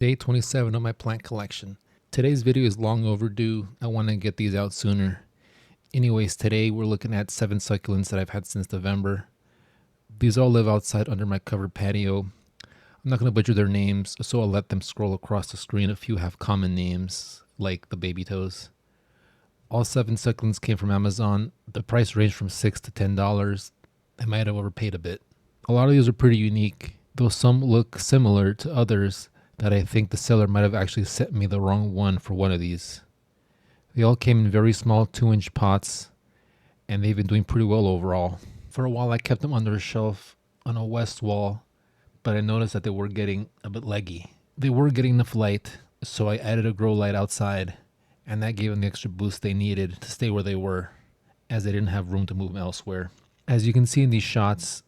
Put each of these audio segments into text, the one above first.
Day 27 of my plant collection. Today's video is long overdue. I want to get these out sooner. Anyways, today we're looking at 7 succulents that I've had since November. These all live outside under my covered patio. I'm not going to butcher their names, so I'll let them scroll across the screen. A few have common names, like the baby toes. All 7 succulents came from Amazon. The price ranged from $6 to $10. I might have overpaid a bit. A lot of these are pretty unique, though some look similar to others that I think the seller might have actually sent me the wrong one for one of these. They all came in very small 2-inch pots, and they've been doing pretty well overall. For a while I kept them under a shelf on a west wall, but I noticed that they were getting a bit leggy. They were getting enough light, so I added a grow light outside, and that gave them the extra boost they needed to stay where they were, as they didn't have room to move elsewhere. As you can see in these shots,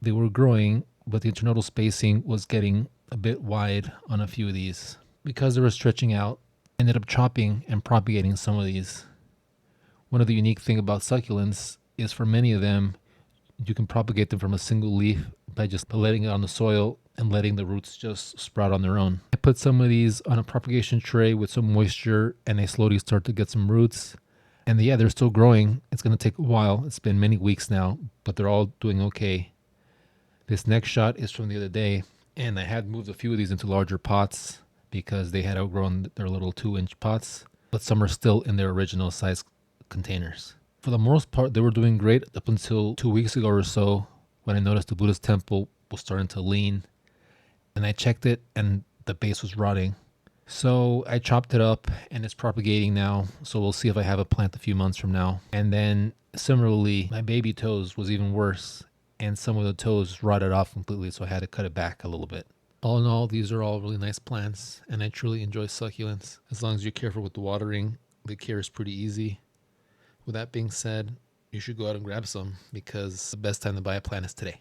they were growing, but the internodal spacing was getting a bit wide on a few of these. Because they were stretching out, I ended up chopping and propagating some of these. One of the unique things about succulents is for many of them, you can propagate them from a single leaf by just letting it on the soil and letting the roots just sprout on their own. I put some of these on a propagation tray with some moisture, and they slowly start to get some roots. And yeah, they're still growing. It's going to take a while. It's been many weeks now, but they're all doing okay. This next shot is from the other day, and I had moved a few of these into larger pots because they had outgrown their little 2-inch pots, but some are still in their original size containers. For the most part, they were doing great up until 2 weeks ago or so, when I noticed the Buddhist temple was starting to lean, and I checked it and the base was rotting. So I chopped it up and it's propagating now, so we'll see if I have a plant a few months from now. And then similarly, my baby toes was even worse, and some of the toes rotted off completely, so I had to cut it back a little bit. All in all, these are all really nice plants, and I truly enjoy succulents. As long as you're careful with the watering, the care is pretty easy. With that being said, you should go out and grab some, because the best time to buy a plant is today.